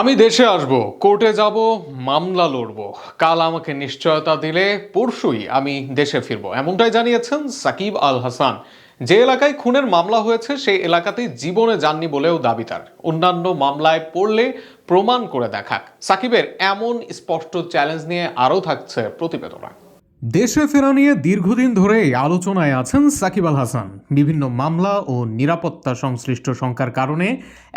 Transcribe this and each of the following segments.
আমি দেশে আসব, কোর্টে যাব, মামলা লড়ব। কাল আমাকে নিশ্চয়তা দিলে পরশুই আমি দেশে ফিরব, এমনটাই জানিয়েছেন সাকিব আল হাসান। যে এলাকায় খুনের মামলা হয়েছে সেই এলাকাতেই জীবনে যাননি বলেও দাবি তার। অন্যান্য মামলায় পড়লে প্রমাণ করে দেখাক। সাকিবের এমন স্পষ্ট চ্যালেঞ্জ নিয়ে আরও থাকছে প্রতিবেদনা। দেশে ফেরা নিয়ে দীর্ঘদিন ধরেই আলোচনায় আছেন সাকিব আল হাসান। বিভিন্ন মামলা ও নিরাপত্তা সংশ্লিষ্ট শঙ্কার কারণে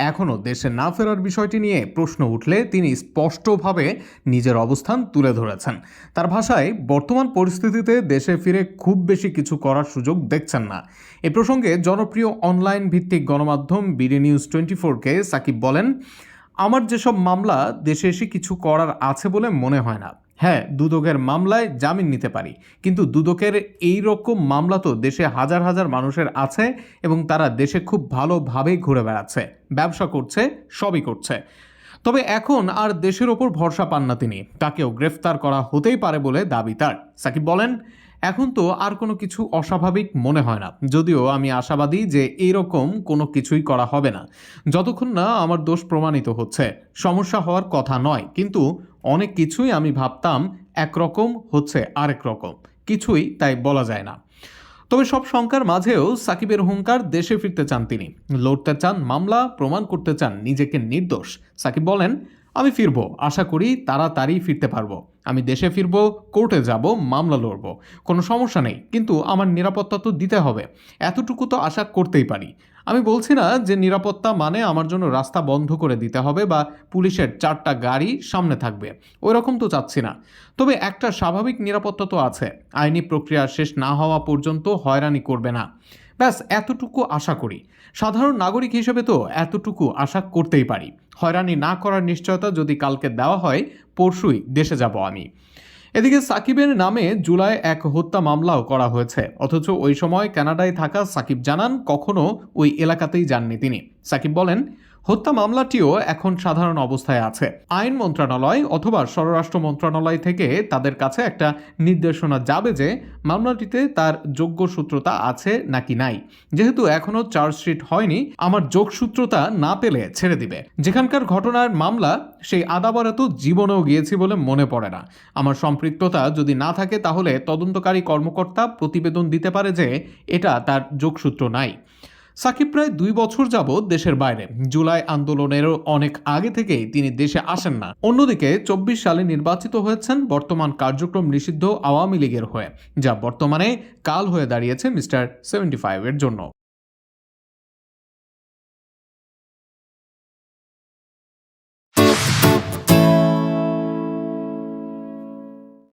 এখনও দেশে না ফেরার বিষয়টি নিয়ে প্রশ্ন উঠলে তিনি স্পষ্টভাবে নিজের অবস্থান তুলে ধরেছেন। তার ভাষায়, বর্তমান পরিস্থিতিতে দেশে ফিরে খুব বেশি কিছু করার সুযোগ দেখছেন না। এ প্রসঙ্গে জনপ্রিয় অনলাইন ভিত্তিক গণমাধ্যম বিডি নিউজ 24কে সাকিব বলেন, আমার যেসব মামলা দেশে এসে কিছু করার আছে বলে মনে হয় না। হ্যাঁ, দুদকের মামলায় জামিন নিতে পারি, কিন্তু দুদকের এই রকম মামলা তো দেশে হাজার হাজার মানুষের আছে এবং তারা দেশে খুব ভালোভাবেই ঘুরে বেড়াচ্ছে, ব্যবসা করছে, সবই করছে। তবে এখন আর দেশের ওপর ভরসা পান না তিনি। তাকেও গ্রেফতার করা হতেই পারে বলে দাবি তার। সাকিব বলেন, এখন তো আর কোনো কিছু অস্বাভাবিক মনে হয় না, যদিও আমি আশাবাদী যে এইরকম কোনো কিছুই করা হবে না যতক্ষণ না আমার দোষ প্রমাণিত হচ্ছে। সমস্যা হওয়ার কথা নয়, কিন্তু অনেক কিছুই আমি ভাবতাম একরকম হচ্ছে আরেক রকম, কিছুই তাই বলা যায় না। তবে সব শঙ্কার মাঝেও সাকিবের হুঙ্কার, দেশে ফিরতে চান তিনি, লড়তে চান মামলা, প্রমাণ করতে চান নিজেকে নির্দোষ। সাকিব বলেন, আমি ফিরবো, আশা করি তাড়াতাড়ি ফিরতে পারবো। আমি দেশে ফিরবো, কোর্টে যাব, মামলা লড়বো, কোনো সমস্যা নেই, কিন্তু আমার নিরাপত্তা তো দিতে হবে, এতটুকু তো আশা করতেই পারি। আমি বলছি না যে নিরাপত্তা মানে আমার জন্য রাস্তা বন্ধ করে দিতে হবে বা পুলিশের 4টা গাড়ি সামনে থাকবে, ওই রকম তো চাচ্ছি না। তবে একটা স্বাভাবিক নিরাপত্তা তো আছে, আইনি প্রক্রিয়া শেষ না হওয়া পর্যন্ত হয়রানি করবে না, ব্যাস এতটুকু আশা করি। সাধারণ নাগরিক হিসেবে তো এতটুকু আশা করতেই পারি। হয়রানি না করার নিশ্চয়তা যদি কালকে দেওয়া হয়, পরশুই দেশে যাব আমি। এদিকে সাকিবের নামে জুলাই এক হত্যা মামলাও করা হয়েছে, অথচ ওই সময় কানাডায় থাকা সাকিব জানান কখনো ওই এলাকাতেই যাননি তিনি। সাকিব বলেন, হত্যা মামলাটিও এখন সাধারণ অবস্থায় আছে। আইন মন্ত্রণালয় অথবা স্বরাষ্ট্র মন্ত্রণালয় থেকে তাদের কাছে একটা নির্দেশনা যাবে যে মামলাটিতে তার যোগ্যসূত্রতা আছে নাকি নাই। যেহেতু এখনো চার্জশিট হয়নি, আমার যোগসূত্রতা না পেলে ছেড়ে দিবে। যেখানকার ঘটনার মামলা, সেই আদাবরে তো জীবনেও গিয়েছি বলে মনে পড়ে না। আমার সম্পৃক্ততা যদি না থাকে তাহলে তদন্তকারী কর্মকর্তা প্রতিবেদন দিতে পারে যে এটা তার যোগসূত্র নাই। সাকিব প্রায় 2 বছর যাবৎ দেশের বাইরে। জুলাই আন্দোলনেরও অনেক আগে থেকেই তিনি দেশে আসেন না। অন্যদিকে 24 সালে নির্বাচিত হয়েছেন বর্তমান কার্যক্রম নিষিদ্ধ আওয়ামী লীগের হয়ে, যা বর্তমানে কাল হয়ে দাঁড়িয়েছে মিস্টার 75 এর জন্য।